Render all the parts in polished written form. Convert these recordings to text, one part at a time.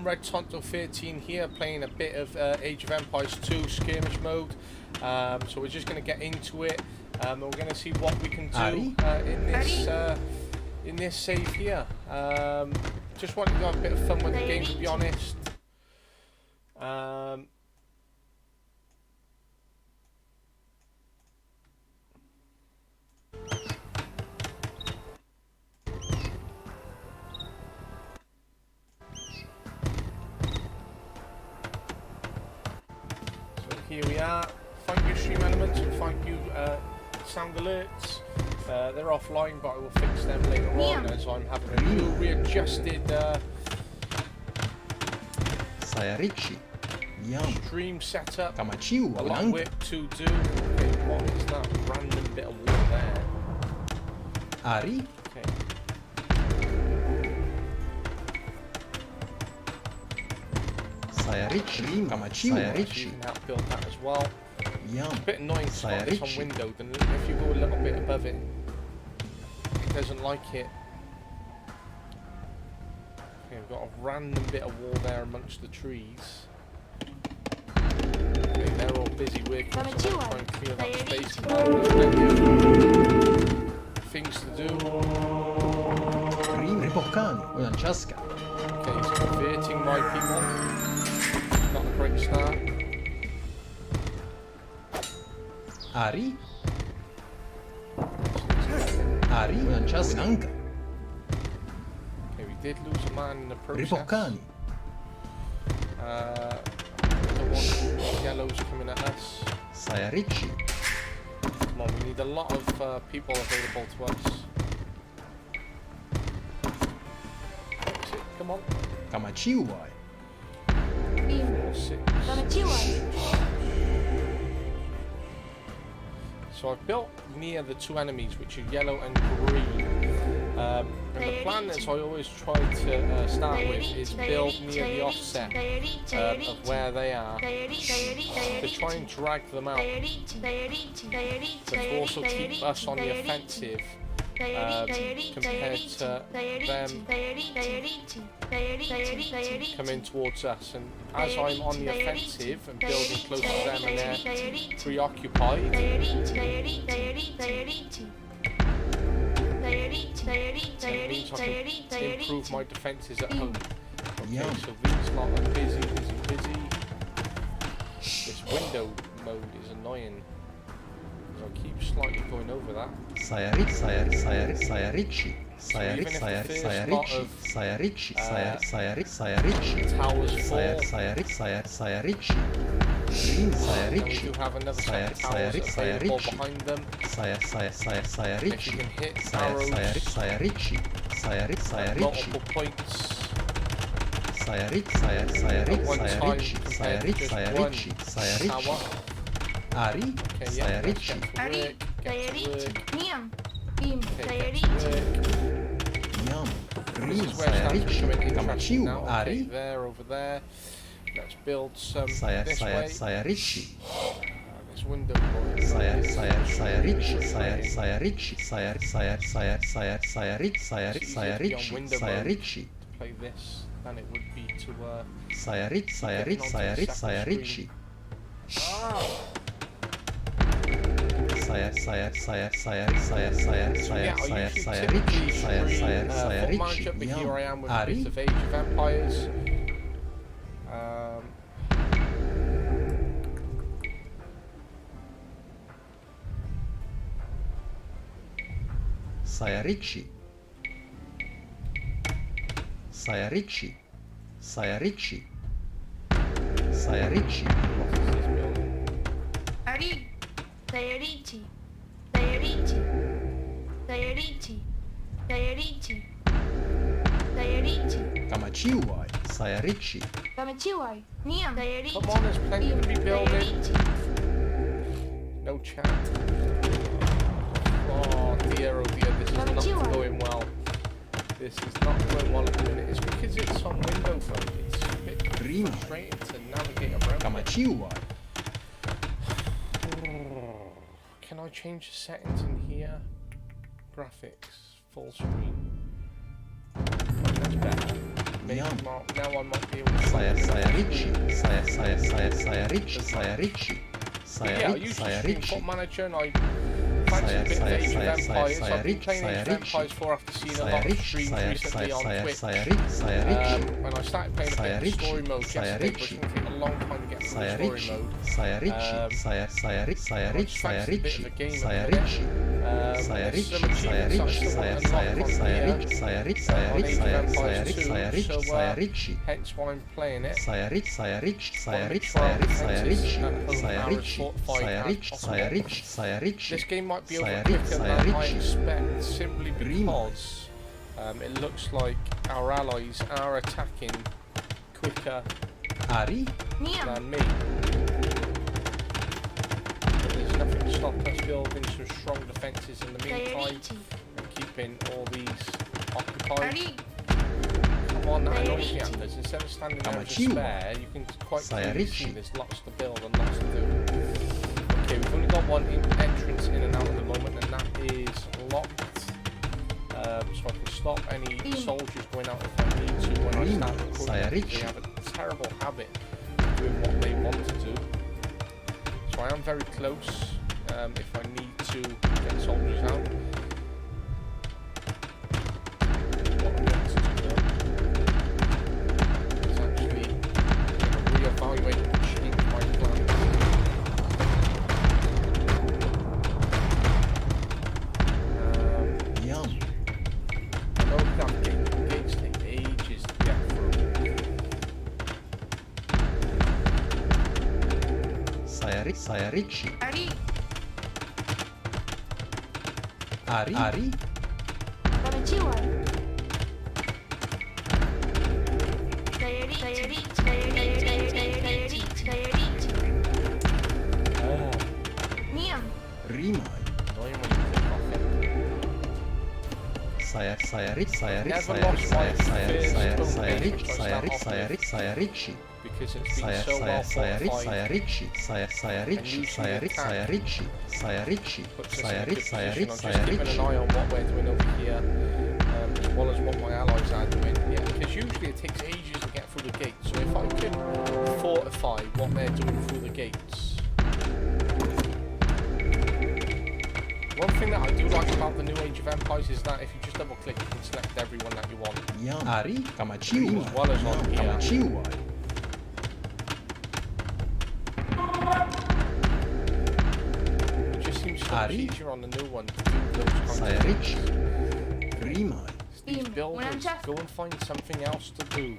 Red Tonto 13 here, playing a bit of Age of Empires 2 skirmish mode. So we're just going to get into it, and we're going to see what we can do in this save here. Just wanted to have a bit of fun with the game, to be honest. Here we are. Thank you Stream Elements and thank you Sound Alerts. They're offline, but I will fix them later on as I'm having a new readjusted stream setup. A lot of work to do. Okay, what is that random bit of wall there? Ari. Okay. Sayarichi. You can help build that as well. Yum. It's a bit annoying to got this on windowed, and if you go a little bit above it, it doesn't like it. Okay, we've got a random bit of wall there amongst the trees. Okay, they're all busy working, so I'm trying to clear that space. There's plenty of things to do. Okay, he's converting my people. Not a great start. Ari. Nanka. Okay, we did lose a man in the process. Ripokani. Don't want yellows coming at us. Sayarichi. Come on, we need a lot of people available to us. That's it, come on. Kamachiwai. 4, 6. So I've built near the two enemies, which are yellow and green. And the plan, as I always try to start with, is build near the offset of where they are, to try and drag them out, but to also keep us on the offensive compared to them coming towards us. And as I'm on the offensive and building close to them and they're preoccupied, it means I can improve my defences at home. Okay, so these lot are busy. This window mode is annoying. I keep slightly going over that. Sayarichi. We do have another set of towers available behind them. If you can hit arrows at multiple points at one time compared to just one tower. Ari. Okay, yeah, let's get to work. This is where it's becoming interesting now. Okay, there, over there. Let's build some this way. This window boy. Play this than it would be to Sayarichi. But here I am with a bit of Age of Empires. Sayarichi. Ari. Sayarichi. Kamachiwai. Sayarichi. Come on, there's plenty to be building. No chat. Oh dear, this is not going well. This is not going well at the minute. It's because it's on window mode. It's a bit frustrating to navigate around. Kamachiwai. Can I change the settings in here? Graphics, full screen. That's better. maybe Yum. now I might be able to Sayarichi. Sayarichi. Sayarichi. yeah, I used to stream Sayarichi. Foot Manager and I fancied a bit of Age of Empires. I've been playing Age of Empires 4 after seeing a lot of streams recently on Twitch. When I started playing a bit of story mode yesterday, but it's going to take a long time to get through story mode. There's a bit of a game at the minute. There's some achievements that I still want to unlock on here. On Age of Empires 2, so hence why I'm playing it. This game might be over quicker than I expect, simply because it looks like our allies are attacking quicker Ari. than me. But there's nothing to stop us building some strong defences in the meantime and keeping all these occupied. Come on, that annoys me, Anders. Instead of standing there as a spare, you can quite clearly see there's lots to build and lots to do. Okay, we've only got one entrance in and out at the moment, and that is locked. So I can stop any soldiers going out if I need to when I start recruiting. They have a terrible habit of doing what they want to do. So I am very close if I need to get soldiers out. What I'm going to do though is actually reevaluate and change my plan. Yum. I know that gates take ages to get through. Sayarichi. Ari. Ari. Konnichiwa. Niam. Rimai. Annoying when you click off it. Sayarichi. Because it's been so well fortified. Sayarichi. Puts us in a good position. I'm just keeping an eye on what we're doing over here, as well as what my allies are doing. Yeah, because usually it takes ages to get through the gates. So if I can fortify what they're doing through the gates. One thing that I do like about the new Age of Empires is that if you just double click, you can select everyone that you want. Ari. Kamachiwa. As well as on here. Kamachiwa. It just seems so much Ari. easier on the new one to do those kinds of Sayarichi. things. Rimai. These Steam. builders, go and find something else to do.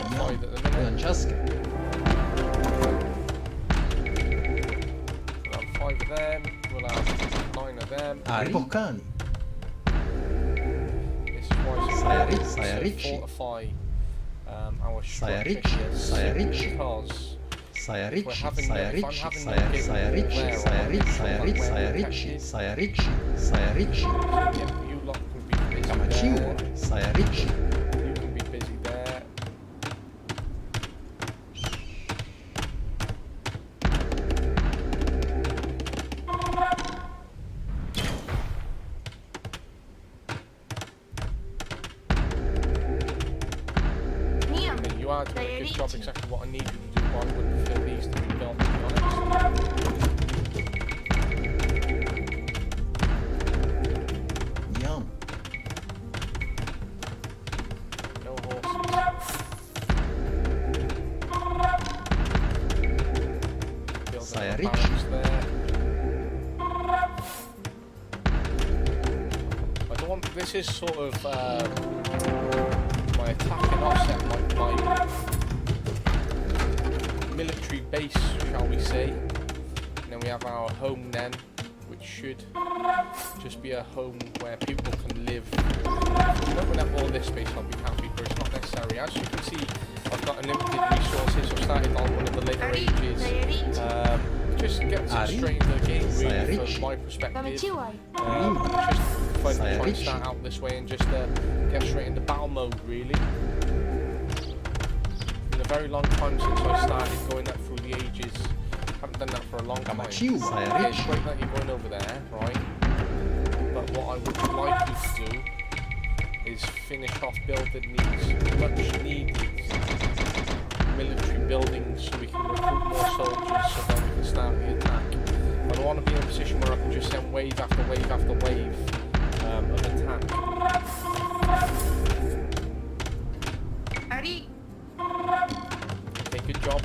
Fortified at the minute. Lanchaska. We'll have 5 of them, we'll have 9 of them. Ari. Pokani. This is why it's Sayarichi. to fortify our structure Sayarichi. here, Sayarichi. because Sayarichi. if I'm having no Sayarichi. game Sayarichi. wall there, I Sayarichi. wanna make sure Sayarichi. that where the Sayarichi. cache is, Sayarichi. Sayarichi. yeah, you lot can be busy Kamachiwa. there, Sayarichi. you can be busy there. Niam. And you are doing a good job, exactly what I need you to do, but I would prefer these to be built, to be honest. Yum. No horses. Building Sayarichi. a barracks there. I don't want, this is sort of my attack and offset, my military base, shall we say. And then we have our home then, which should just be a home where people can live. If we don't win up all this space, I'll be happy, but it's not necessary. As you can see, I've got unlimited resources. I've started on one of the later ages. Just gets it straight into the game, really, from my perspective. Konnichiwa. Just try to start out this way and just get straight into battle mode, really. very long time since I started going up through the ages. Haven't done that for a long time. Kamachiwa. Yeah, it's great that you're going over there, right? But what I would like you to do is finish off building these much needed military buildings so we can recruit more soldiers so that we can start the attack. I don't want to be in a position where I can just send wave after wave after wave of attack. Ari. Okay, good job.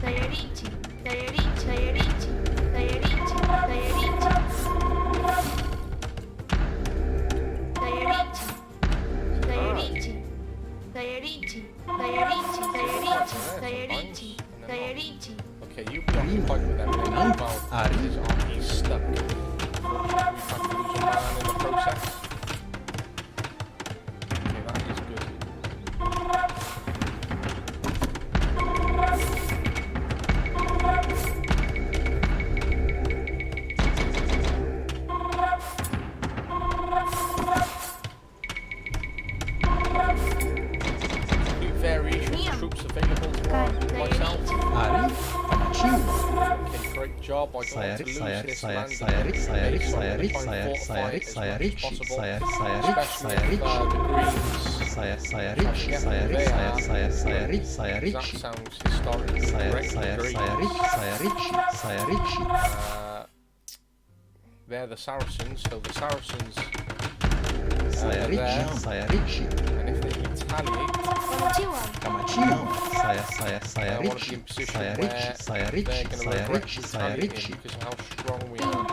Sayarichi. Sayarichi. Sayarichi. Sayarichi. Sayarichi. Sayarichi. Sayarichi. Sayarichi. Sayarichi. Sayarichi. Sayarichi. Okay, you be occupied with everything. No. Well, Ari. his army's stuck. Unfortunately, we've had to lose a man in the process. Okay, that is good. Complete variation of troops available to myself. Ari. Kamachiwa. Okay, great job. I don't want to lose this land. Base, so I'm gonna try and fortify it as much as possible, especially with the Greens. That sounds historically correct. They're the Saracens, so the Saracens there, and if they retaliate, Konnichiwa. I want to be in a position where they're going to regret retaliating because of how strong we are.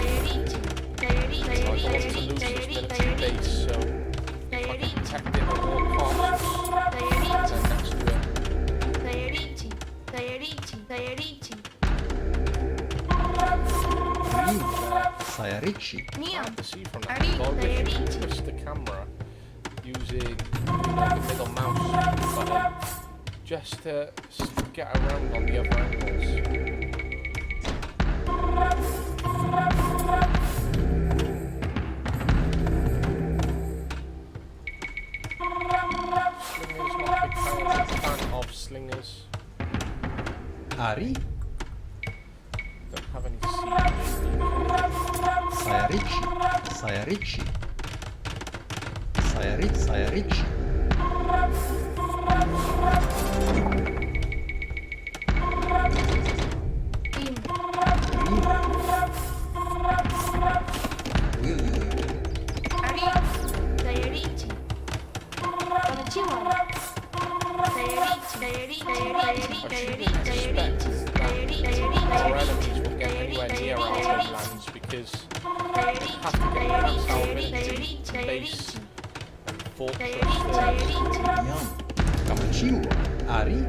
Sayarichi. Sayarichi. I don't want to lose this military base, so if I can protect it at all costs, then next to it. Sayarichi. Sayarichi. Sayarichi. Sayarichi. Niam. To see from that, Ari, so I wish you could Sayarichi. twist the camera using the middle mouse button just to get around on the other angles. Slingers, not a big fan of slingers. Ari. Don't have any siege. Sayarichi. Sayarichi. Sayarichi. In. Ari. Sayarichi. Konnichiwa. Sayarichi. Sayarichi. Our enemies will get anywhere near our homelands because we have to get past our military base and fortress first. Yum. Kamachiwa. Ari.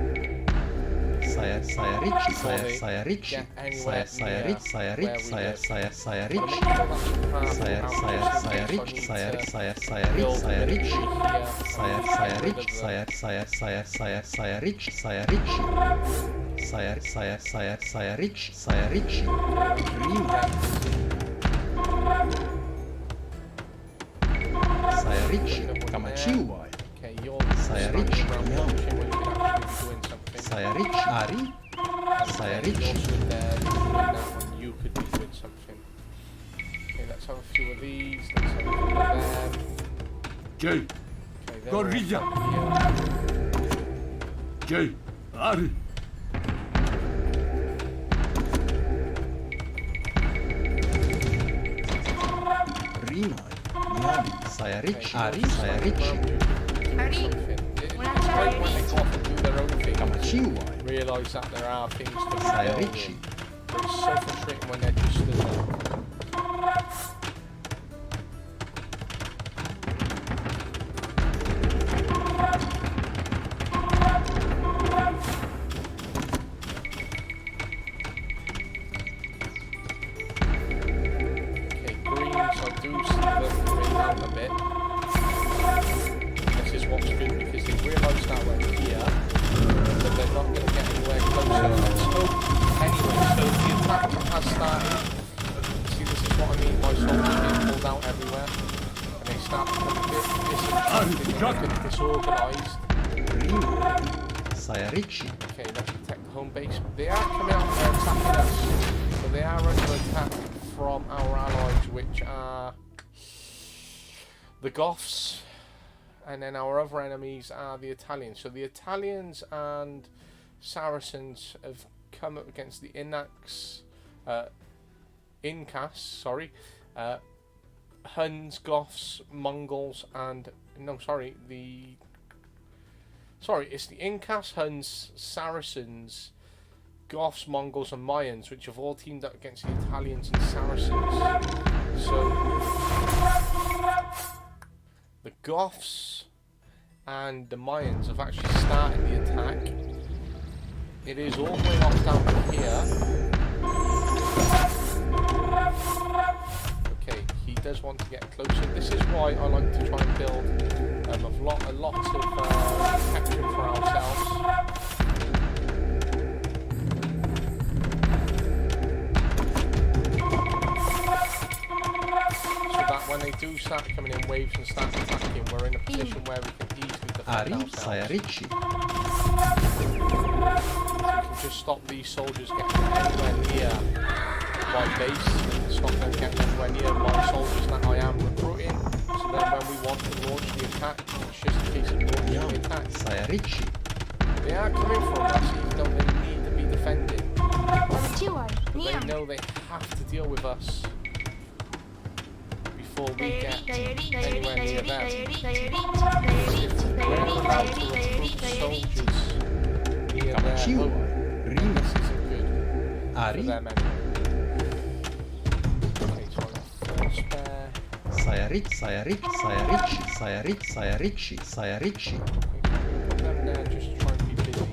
Sayarichi. Sayarichi. Kamachiwa. Okay, you're Sayarichi. standing around watching when you can actually be doing something. Sayarichi. Ari. Sayarichi. You're stood there doing that when you could be doing something. Okay, let's have a few of these. Let's have a few of them. Jay, Okay, they're Go all Rija. up here. Jay, Ari. Rima. Yum. Sayarichi. Ari. Ari. Sayarichi. Ari. It's great when they go off and do their own thing. Kamachiwa. Realise that there are things to be Sayarichi. building. But it's so frustrating when they're just stood there. Okay, greens, I do see them coming out a bit. This is what's good because they realise that we're here, but they're not going to get anywhere closer. Let's hope. Anyway, so the attack has started. See, this is what I mean by soldiers being pulled out everywhere. disorganised. Prima. Sayarichi. Okay, let's protect the home base. They are coming out and attacking us. So they are under attack from our allies, which are the Goths. And then our other enemies are the Italians. So the Italians and Saracens have come up against the Huns, Goths, Mongols, and it's the Incas, Huns, Saracens, Goths, Mongols, and Mayans, which have all teamed up against the Italians and Saracens. So the Goths and the Mayans have actually started the attack. It is all the way off down here. Okay, he does want to get closer. This is why I like to try and build a lot of protection for ourselves. So that when they do start coming in waves and start attacking, we're in a position where we can easily defend Ari ourselves. Sayarichi. Just stop these soldiers getting anywhere near my base, and stop them getting anywhere near my soldiers that I am recruiting. So then when we want to launch the attack, it's just a case of launching Yam. the attack. Sayarichi. They are coming from us even though they need to be defended. They know they have to deal with us before we get anywhere near them. We're allowed to recruit soldiers near their Kamachiwa. home. Prima. This isn't good for Ari. them anyway. Okay, so I got 4 spare. Sayarichi. Okay, put them there just to try and be busy.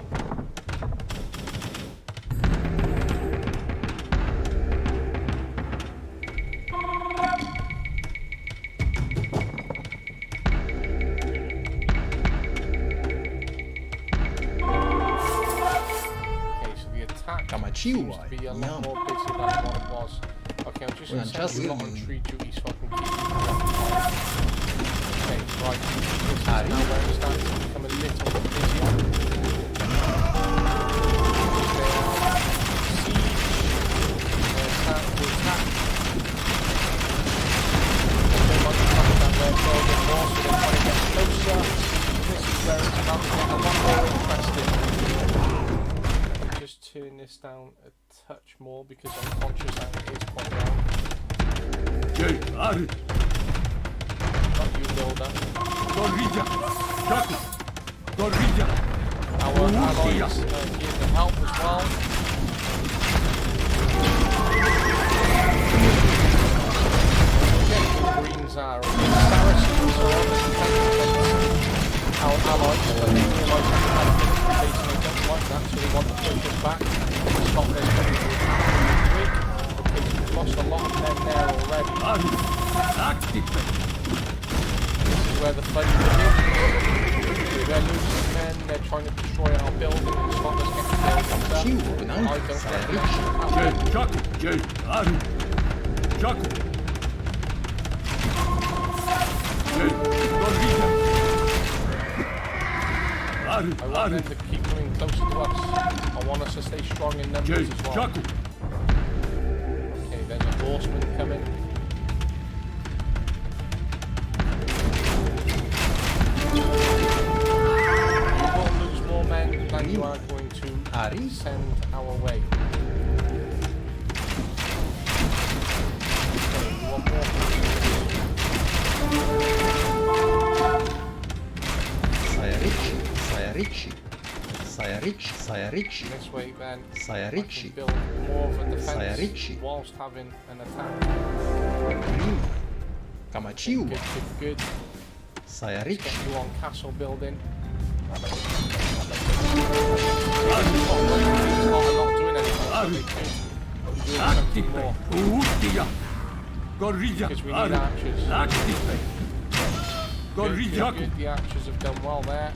Okay, so the attack seems to be a lot Yam. more busy than what it was. Okay, I'm just going to send you lot on tree duty so I can keep you occupied. Okay, right, this is now where it starts to become a little bit busier. They are siege, they're starting to attack. They might be coming that way a little bit more, so they're trying to get closer. This is where it's about to get a lot more interesting. Just turn this down a touch more because I'm conscious that it is quite loud. Jay, Ari, Not you, Builder. Gorilla, Jaku, Gorilla, Our allies here to help as well. Okay, the Greens are Saracens are on the defensive. Our allies, but they realise that they have been facing, they don't like that, so they want to push us back. Stop this coming to attack quick. Okay, so we've lost a lot of men there already. Ari, activate. This is where the fun begins. They're losing men, they're trying to destroy our building and stop us getting built up. I don't want that to happen. Jay, Jaku, Jay, Ari, Jaku. Jay, Gorilla. Ari, I want them to keep coming closer to us. I want us to stay strong in numbers Jay, as well. Jaku. Okay, there's a horseman coming. You will lose more men than you are going to Ari. send our way. Okay, one more. Sayarichi. This way then, I Sayarichi. can build more of a defense Sayarichi. whilst having an attack. Prima. Kamachiwa. Good. Get Sayarichi. you on castle building. It's not doing anything. So they could be doing something more. Activate. Utia. Gorilla, Because we need Ari, archers. activate. Gorilla, Good. The archers have done well there.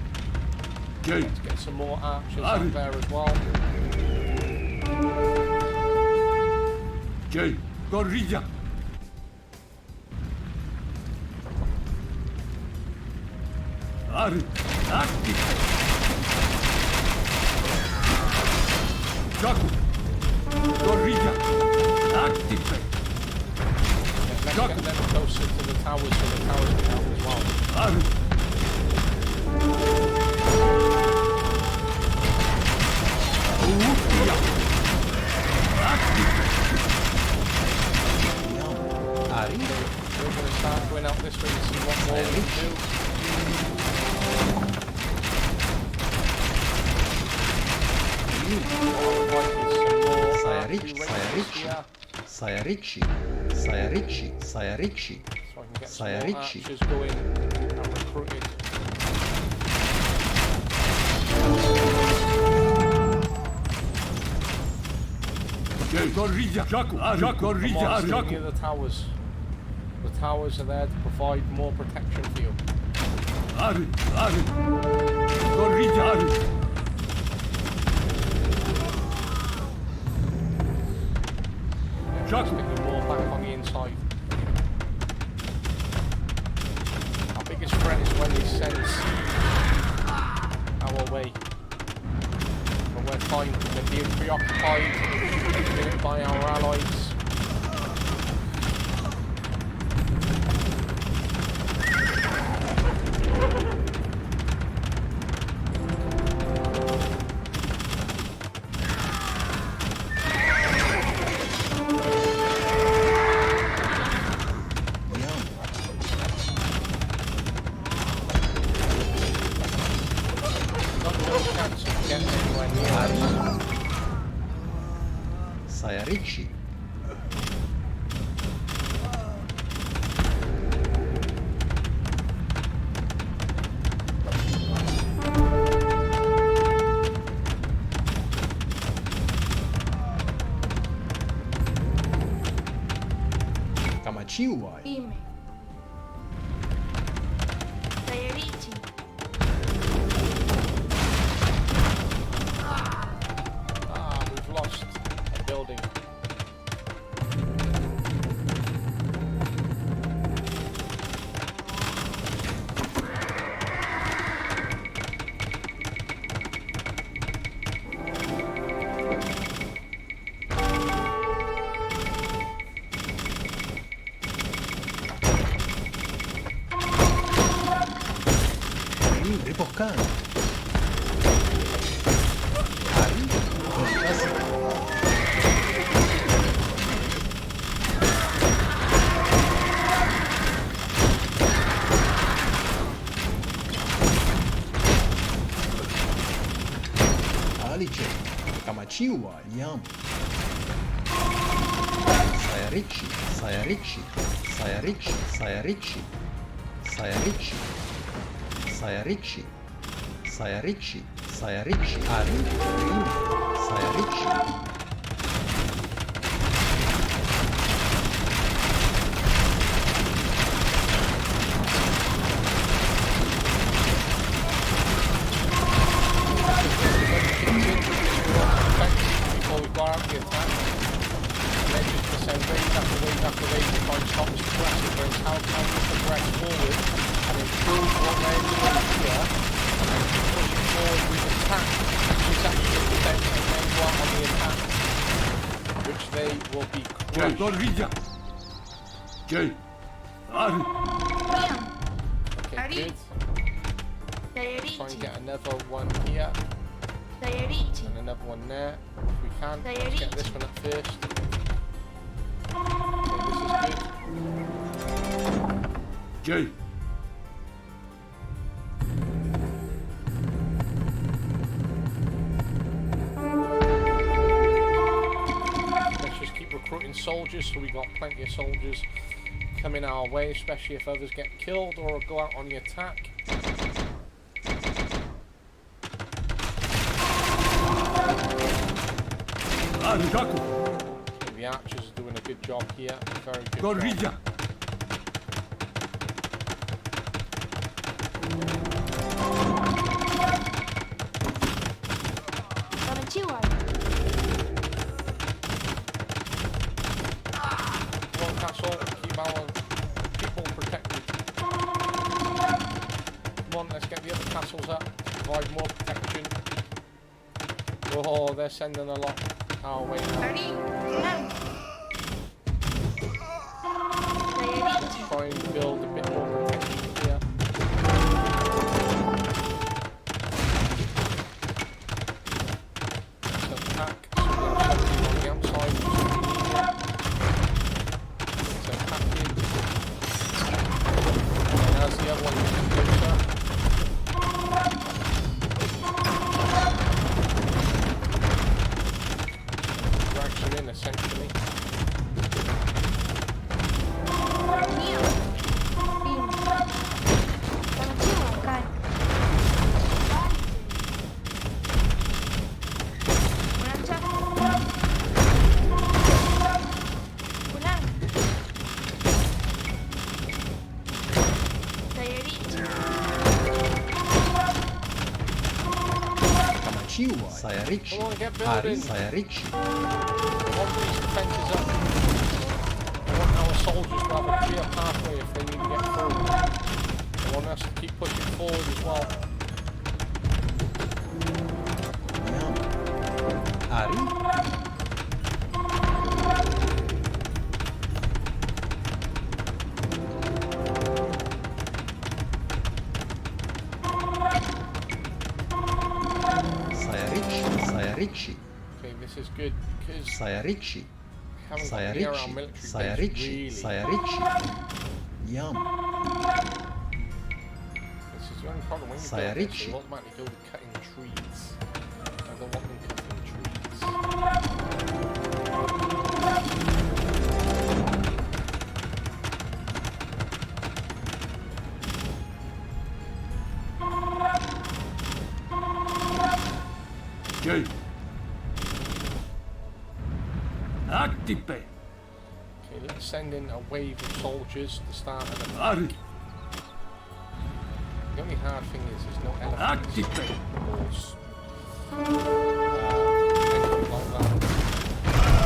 Jay, Let's get some more archers Ari. out there as well. Jay, Gorilla. Ari. Active. Jaku. Gorilla. Active. Let's get them closer to the towers so the towers can help as well. Ari. Utia. Active. Ari. We're going to start going out this way and see what more we can do. Saya rich, saya rich. Saya ricci. Saya ricci. Saya ricci. So I can get some Saya more ricci. archers going and recruited. Gorilla. Jaku. Jaku. Gorilla. Come on, stay near Jaku. the towers. The towers are there to provide more protection for you. Ari. Ari. Gorilla. Ari. Just get you more back on the inside. Our biggest threat is when they sense our way. When we're fine, we're being preoccupied by our allies. Not no chance of getting anywhere near us. Saya ricci. Kamachiwa. Dime. Saya ricci. Ah, we've lost a building. Ripoccano. Ari. Fantastico. Alice. Kamachiwa. Yum. Saya ricci. Saya ricci. Saya ricci. Saya ricci. Saya ricci. Saya ricci. Saya ricci. Saya ricci. Ari. Saya ricci. Before we got out the attack. And then just to send wave after wave after wave to try and stop us progressing. Whereas how can we progress forward and improve what they're doing here and then keep pushing forward with attack, which actually defense and then go out on the attack, which they will be crushed. Gorilla. Jay. Ari. Diam. Okay, Ari. good. Saya Try and ricci. get another one here Saya ricci. and another one there. If we can, let's get this one up first. Okay, this is good. Jay. Let's just keep recruiting soldiers so we got plenty of soldiers coming our way, especially if others get killed or go out on the attack. Ari. Jaku. The archers are doing a good job here, very good job. Gorilla. Kamachiwa. Come on, Castle, keep our people protected. Come Come on, let's get the other castles up. Provide more protection. Oh, they're sending a lot our way now. Ready? Now. Let's try and build a bit more protection here. Let's attack. So we have something on the outside. Let's attack it. And as the other one gets closer. Drags them in essentially. Mio. Bim. Konnichiwa, Kai. Munacha. Pulang. Sayarichi. Kamachiwa. Saya Ricci. Come on, get Ari. building. Saya Ricci. I want these defences up. I want our soldiers to have a clear pathway if they need to get through. I want us to keep pushing forward as well. Yum. Ari. Saya Ricci. Saya Ricci. Okay, this is good because Saya Ricci. we haven't Saya got near our Ricci. military Saya base Ricci. really. Saya Ricci. Yum. This is the only problem when you Saya build this, Ricci. you automatically go to cutting trees. I don't want them cutting trees. Jay. Active. Okay, let's send in a wave of soldiers to start an attack. Ari. The only hard thing is there's no elephants Active. or anything like that.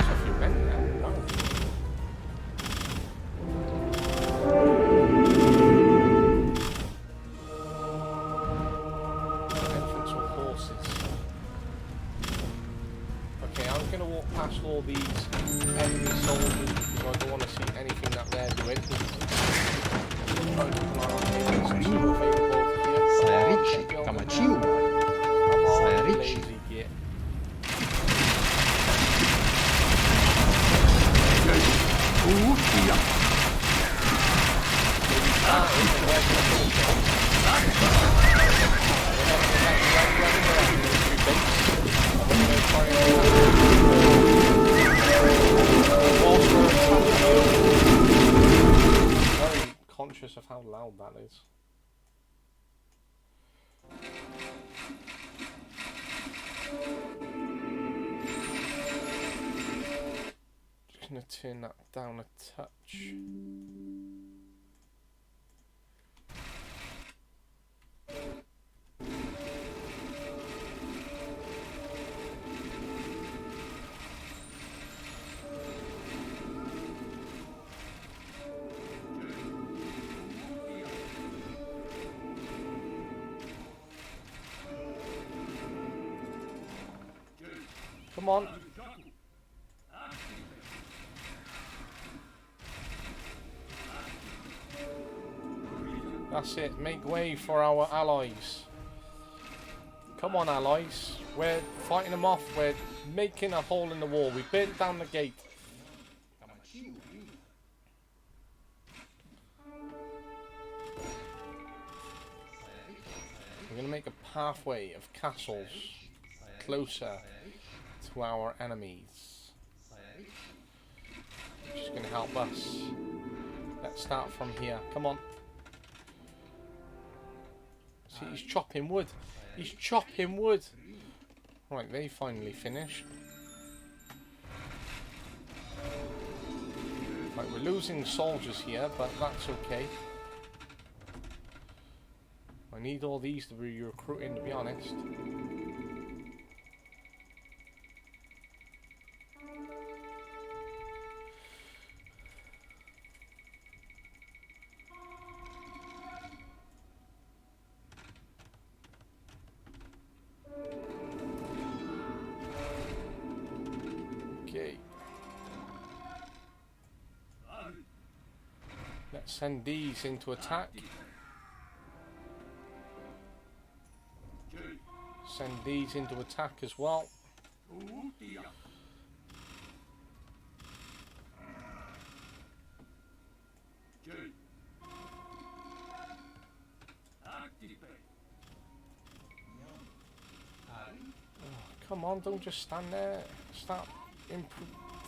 So if you meant that, wow. Elephants or horses. Okay, I'm gonna walk past all these enemy soldiers because I don't want to see anything that they're doing. Trying to keep an eye on things and see what's available over here. Saya Come on, Ricci. get building. Kamachiwa. Come on, Saya you Ricci. lazy git. Jay. Utia. Very conscious of how loud that is. Just gonna turn that down a touch. Come on. That's it. Make way for our allies. Come on, allies. We're fighting them off. We're making a hole in the wall. We burnt down the gate. We're going to make a pathway of castles closer to our enemies. Which is going to help us. Let's start from here. Come on. See, he's chopping wood. He's chopping wood. Right, they finally finished. Right, we're losing soldiers here, but that's okay. I need all these to be recruiting, to be honest. send these into attack. Send these into attack as well. Uutia. Jay. Activate. Come on, don't just stand there. Start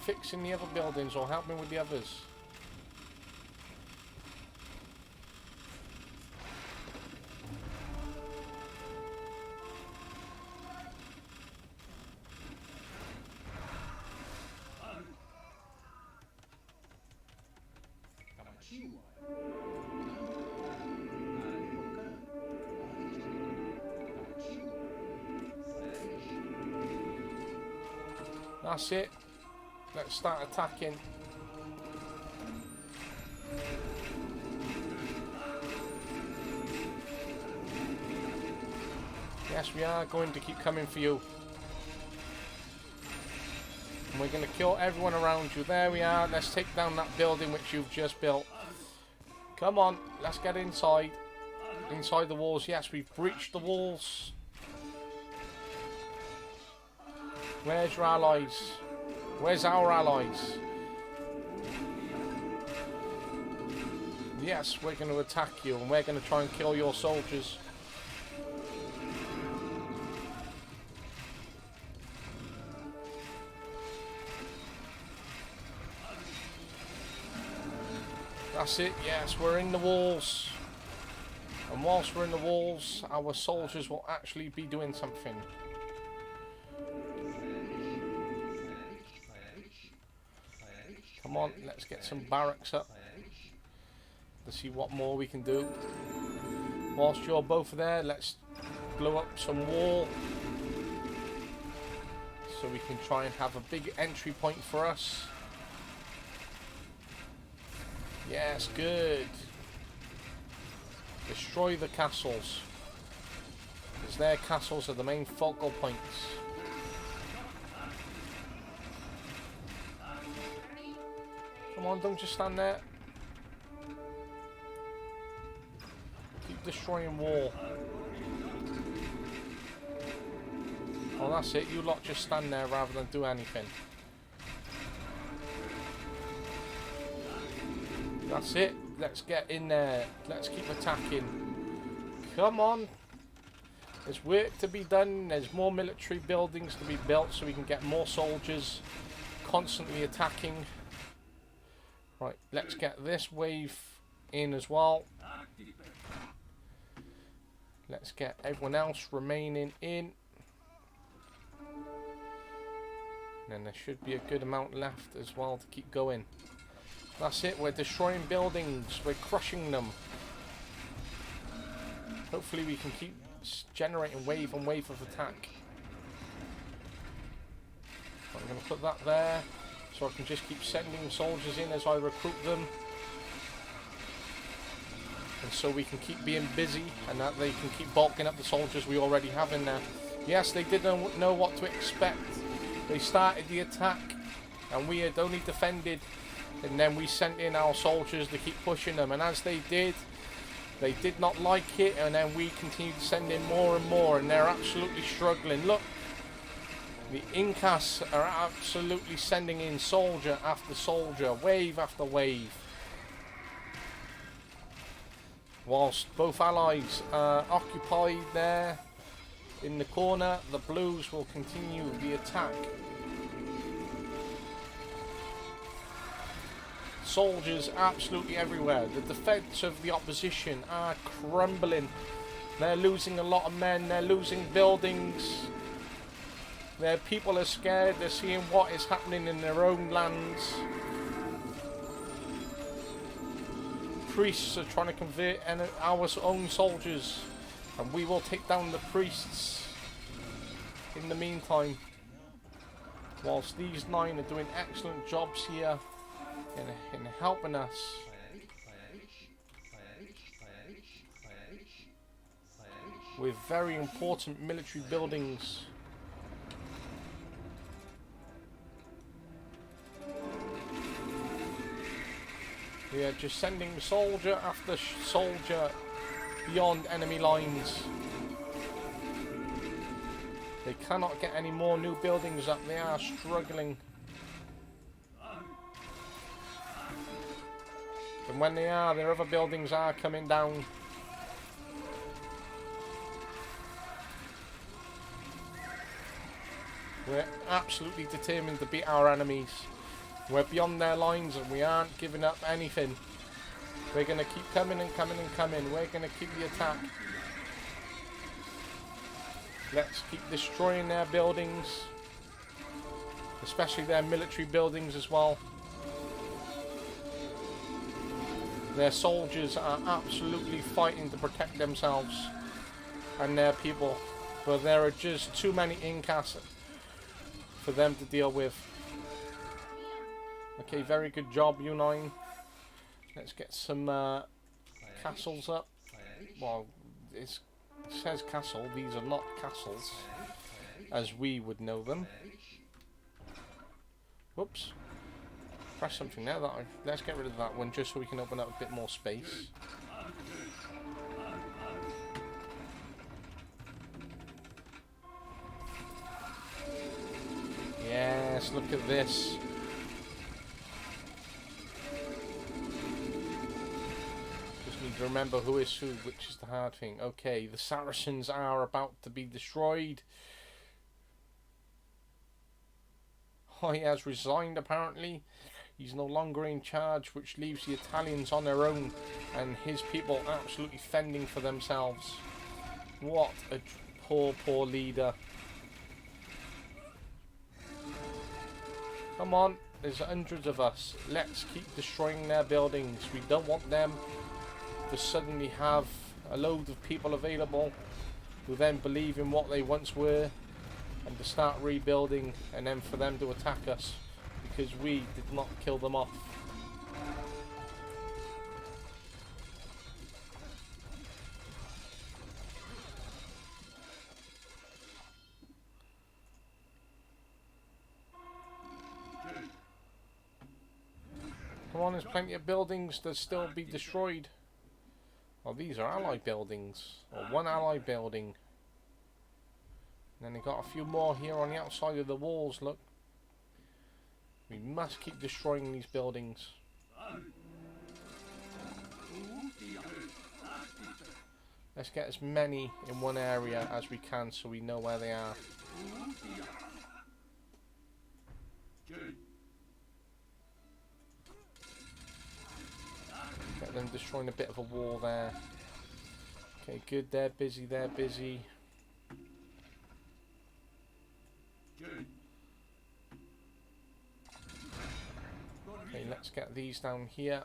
fixing the other buildings or helping with the others. That's it. Let's start attacking. Yes, we are going to keep coming for you. And we're going to kill everyone around you. There we are. Let's take down that building which you've just built. Come on, let's get inside. Inside the walls. Yes, we've breached the walls. Where's your allies? Where's our allies? Yes, we're going to attack you and we're going to try and kill your soldiers. That's it, yes, we're in the walls. And whilst we're in the walls, our soldiers will actually be doing something. Come on, let's get some barracks up. Let's see what more we can do. Whilst you're both there, let's blow up some wall. So we can try and have a big entry point for us. Yes, good. Destroy the castles. Because their castles are the main focal points. Come on, don't just stand there. Keep destroying wall. Oh, that's it. You lot just stand there rather than do anything. That's it. Let's get in there. Let's keep attacking. Come on. There's work to be done. There's more military buildings to be built so we can get more soldiers constantly attacking. Right, let's get this wave in as well. Let's get everyone else remaining in. And there should be a good amount left as well to keep going. That's it, we're destroying buildings, we're crushing them. Hopefully we can keep generating wave and wave of attack. I'm going to put that there. So I can just keep sending soldiers in as I recruit them. And so we can keep being busy and that they can keep bulking up the soldiers we already have in there. Yes, they didn't know what to expect. They started the attack and we had only defended. And then we sent in our soldiers to keep pushing them. And as they did not like it. And then we continued to send in more and more. And they're absolutely struggling. Look. The Incas are absolutely sending in soldier after soldier, wave after wave. Whilst both allies are occupied there in the corner, the blues will continue the attack. Soldiers absolutely everywhere. The defense of the opposition are crumbling. They're losing a lot of men, they're losing buildings. Their people are scared, they're seeing what is happening in their own lands. Priests are trying to convert our own soldiers, and we will take down the priests in the meantime. Whilst these 9 are doing excellent jobs here in helping us. With very important military buildings. We are just sending soldier after soldier beyond enemy lines. They cannot get any more new buildings up. They are struggling. And when they are, their other buildings are coming down. We're absolutely determined to beat our enemies. We're beyond their lines and we aren't giving up anything. We're going to keep coming and coming and coming. We're going to keep the attack. Let's keep destroying their buildings. Especially their military buildings as well. Their soldiers are absolutely fighting to protect themselves and their people. But there are just too many Incas for them to deal with. Okay, very good job, U9. Let's get some castles up. Well, it says castle. These are not castles, as we would know them. Whoops. Press something there. Let's get rid of that one, just so we can open up a bit more space. Yes, look at this. Just need to remember who is who, which is the hard thing. Okay, the Saracens are about to be destroyed. Oh, he has resigned apparently. He's no longer in charge, which leaves the Italians on their own and his people absolutely fending for themselves. What a poor, poor leader. Come on, there's hundreds of us. Let's keep destroying their buildings. We don't want them to suddenly have a load of people available who then believe in what they once were and to start rebuilding and then for them to attack us because we did not kill them off. Come on, there's plenty of buildings that still be destroyed. Well, these are allied buildings, or one allied building. And then they got a few more here on the outside of the walls, look. We must keep destroying these buildings. Let's get as many in one area as we can so we know where they are. Get them destroying a bit of a wall there. Okay, good, they're busy, they're busy. Okay, let's get these down here.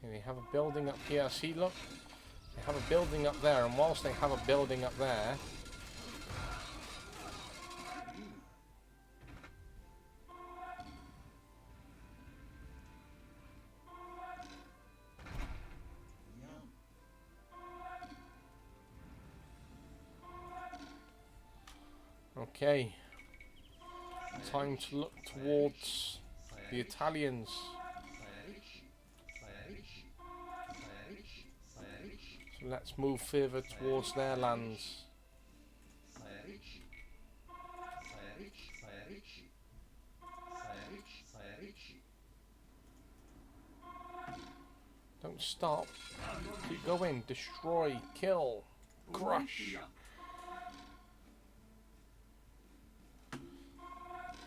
They have a building up here. See, look. They have a building up there, and whilst they have a building up there, okay. Time to look towards the Italians. Let's move further towards their lands. Don't stop. Keep going. Destroy. Kill. Crush.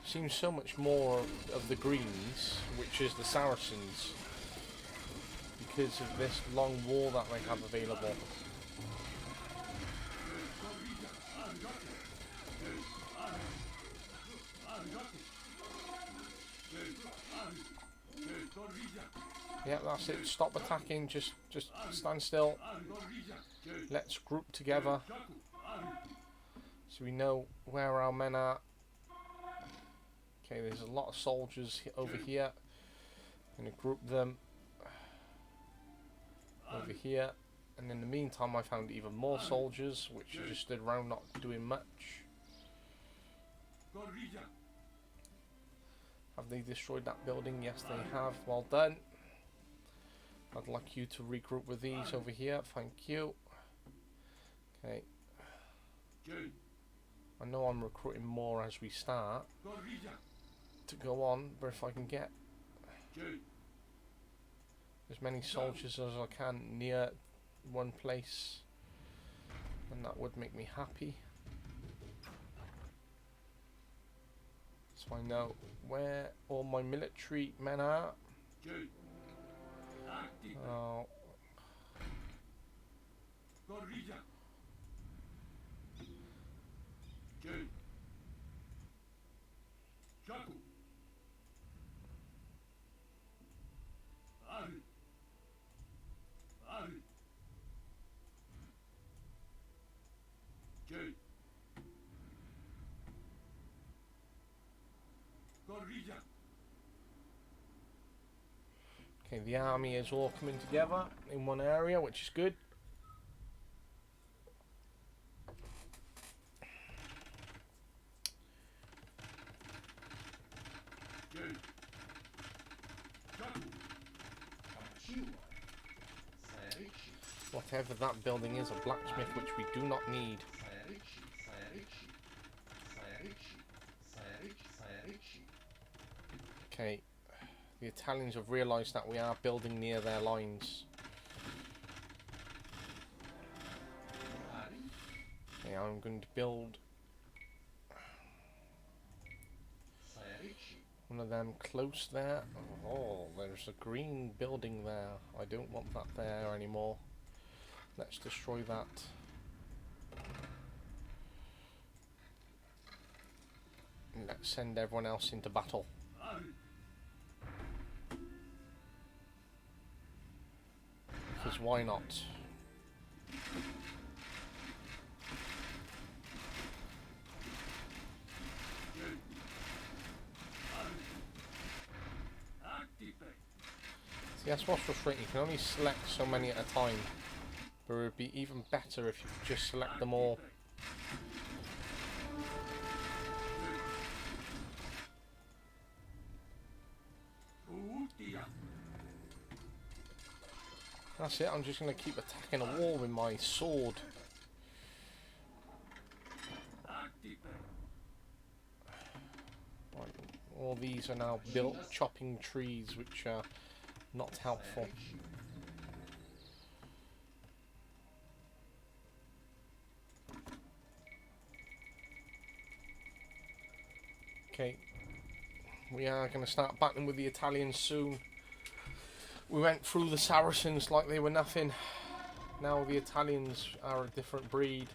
Seems so much more of the Greens, which is the Saracens, because of this long wall that they have available. Yeah, that's it. Stop attacking. Just stand still. Let's group together so we know where our men are. Okay, there's a lot of soldiers over here. I'm going to group them over here. And in the meantime, I found even more soldiers, which just stood around not doing much. Have they destroyed that building? Yes, they have. Well done. I'd like you to regroup with these over here. Thank you. Okay. I know I'm recruiting more as we start to go on, but if I can get as many soldiers as I can near one place, then that would make me happy. So I know where all my military men are. Oh. Okay, the army is all coming together in one area, which is good. Whatever that building is, a blacksmith, which we do not need. Okay, the Italians have realised that we are building near their lines. Okay, I'm going to build one of them close there. Oh, there's a green building there. I don't want that there anymore. Let's destroy that. And let's send everyone else into battle. Because why not? See, that's what's frustrating. You can only select so many at a time. But it would be even better if you could just select them all. That's it, I'm just going to keep attacking a wall with my sword. Right, all these are now built chopping trees, which are not helpful. Okay, we are going to start battling with the Italians soon. We went through the Saracens like they were nothing. Now the Italians are a different breed.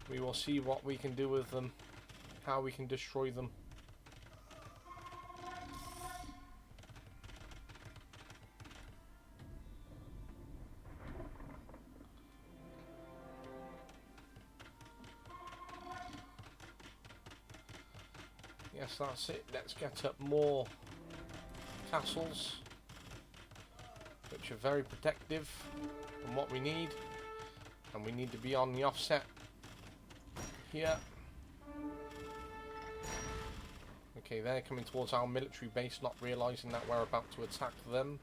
We will see what we can do with them, how we can destroy them. Yes, that's it. Let's get up more castles, which are very protective from what we need, and we need to be on the offset here. Okay, they're coming towards our military base, not realising that we're about to attack them.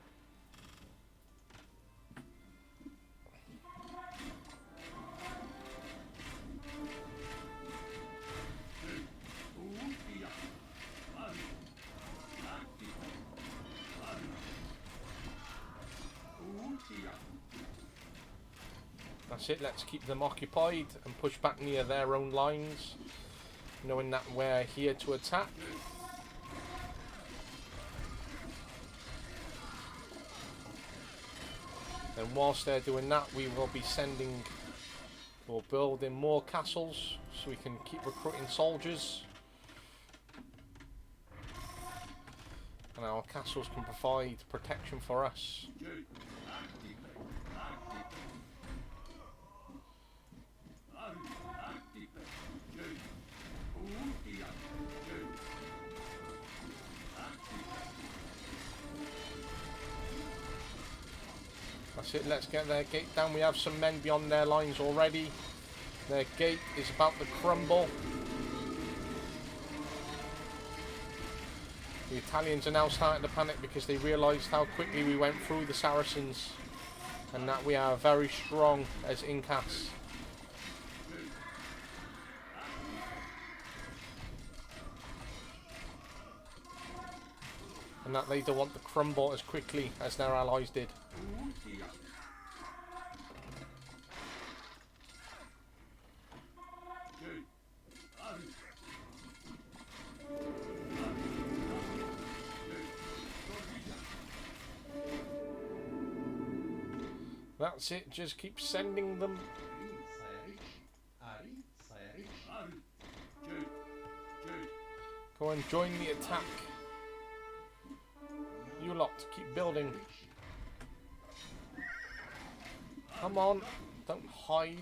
That's it, let's keep them occupied and push back near their own lines, knowing that we're here to attack. And whilst they're doing that, we will be building more castles so we can keep recruiting soldiers. And and our castles can provide protection for us. That's it, let's get their gate down. We have some men beyond their lines already. Their gate is about to crumble. The Italians are now starting to panic because they realised how quickly we went through the Saracens and that we are very strong as Incas. And that they don't want to crumble as quickly as their allies did. That's it, just keep sending them. Go and join the attack. You lot, keep building. Come on, don't hide.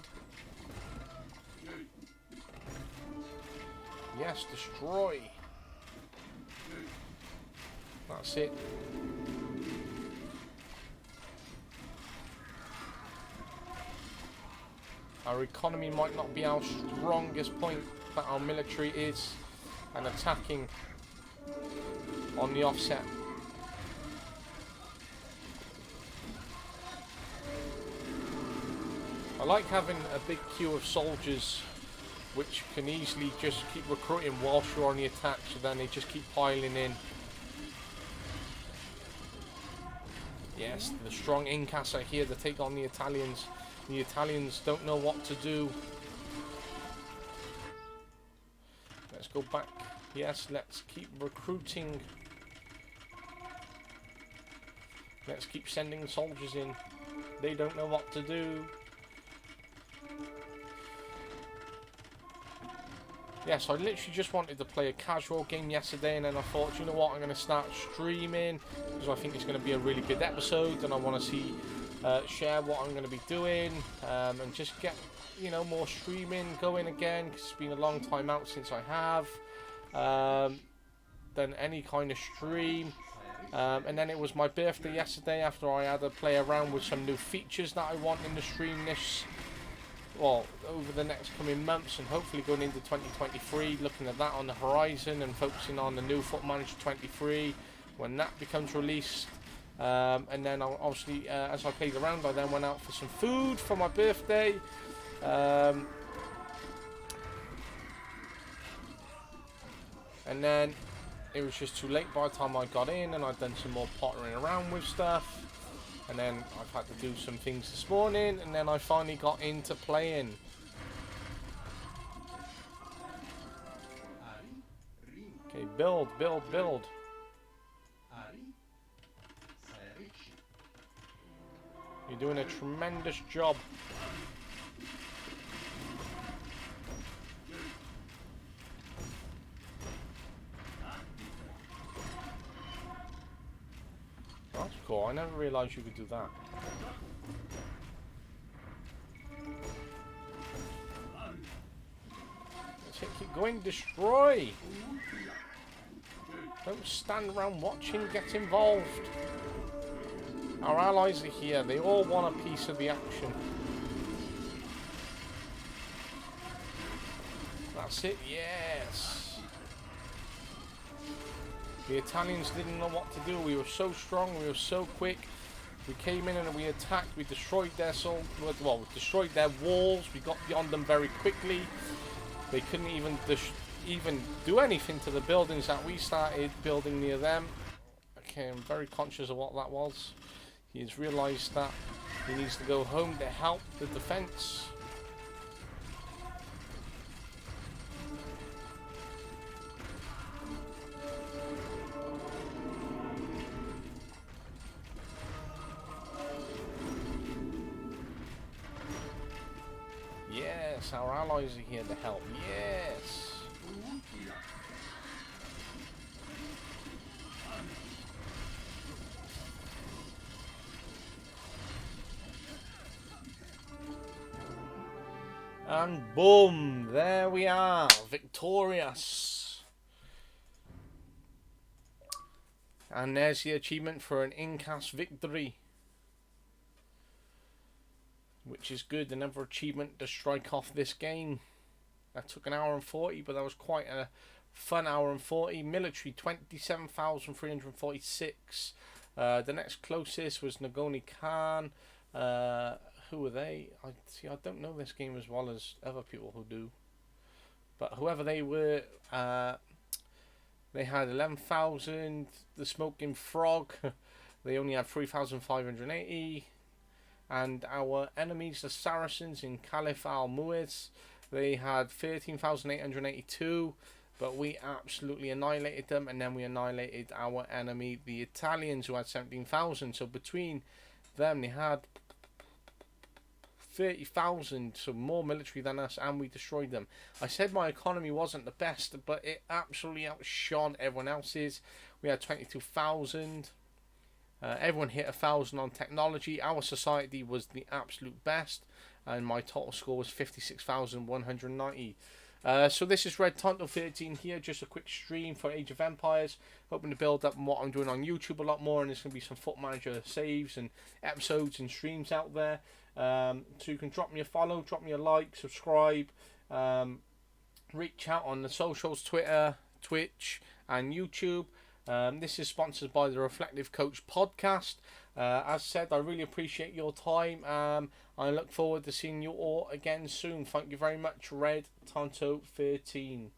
Yes, destroy. That's it. Our economy might not be our strongest point, but our military is, and attacking on the offset. I like having a big queue of soldiers which can easily just keep recruiting whilst you're on the attack, so then they just keep piling in. Yes, the strong Incas are here to take on the Italians. The Italians don't know what to do. Let's go back. Yes, let's keep recruiting. Let's keep sending soldiers in. They don't know what to do. Yes, I literally just wanted to play a casual game yesterday, and then I thought, you know what, I'm going to start streaming because I think it's going to be a really good episode, and I want to see, share what I'm going to be doing, and just get, you know, more streaming going again, because it's been a long time out since I have done any kind of stream. And then it was my birthday yesterday, after I had to play around with some new features that I want in the stream this, well, over the next coming months, and hopefully going into 2023, looking at that on the horizon and focusing on the new Football Manager 23 when that becomes released. And then obviously, as I played around, I then went out for some food for my birthday. And then it was just too late by the time I got in, and I'd done some more pottering around with stuff. And then I've had to do some things this morning, and then I finally got into playing. Okay, build, build, build. You're doing a tremendous job. That's cool. I never realised you could do that. Let's keep going. Destroy. Don't stand around watching. Get involved. Our allies are here. They all want a piece of the action. That's it. Yes. The Italians didn't know what to do. We were so strong. We were so quick. We came in and we attacked. We destroyed their we destroyed their walls. We got beyond them very quickly. They couldn't even do anything to the buildings that we started building near them. Okay, I'm very conscious of what that was. He's realised that he needs to go home to help the defence. Yes, our allies are here to help. Yes. And boom, there we are, victorious. And there's the achievement for an incast victory, which is good. Another achievement to strike off this game. That took an hour and 40, but that was quite a fun hour and 40. Military 27,346. The next closest was Nagoni Khan. Who were they? I don't know this game as well as other people who do. But whoever they were, they had 11,000. The Smoking Frog, they only had 3,580. And our enemies, the Saracens in Caliph al-Muiz, they had 13,882. But we absolutely annihilated them, and then we annihilated our enemy, the Italians, who had 17,000. So between them, they had 30,000, so more military than us, and we destroyed them. I said my economy wasn't the best, but it absolutely outshone everyone else's. We had 22,000. Everyone hit 1,000 on technology. Our society was the absolute best, and my total score was 56,190. So this is Red Tonto 13 here, just a quick stream for Age of Empires, hoping to build up what I'm doing on YouTube a lot more, and there's going to be some Foot Manager saves and episodes and streams out there. So you can drop me a follow, drop me a like, subscribe, reach out on the socials, Twitter, Twitch and YouTube. This is sponsored by the Reflective Coach podcast. As said, I really appreciate your time. I look forward to seeing you all again soon. Thank you very much, Red Tonto 13.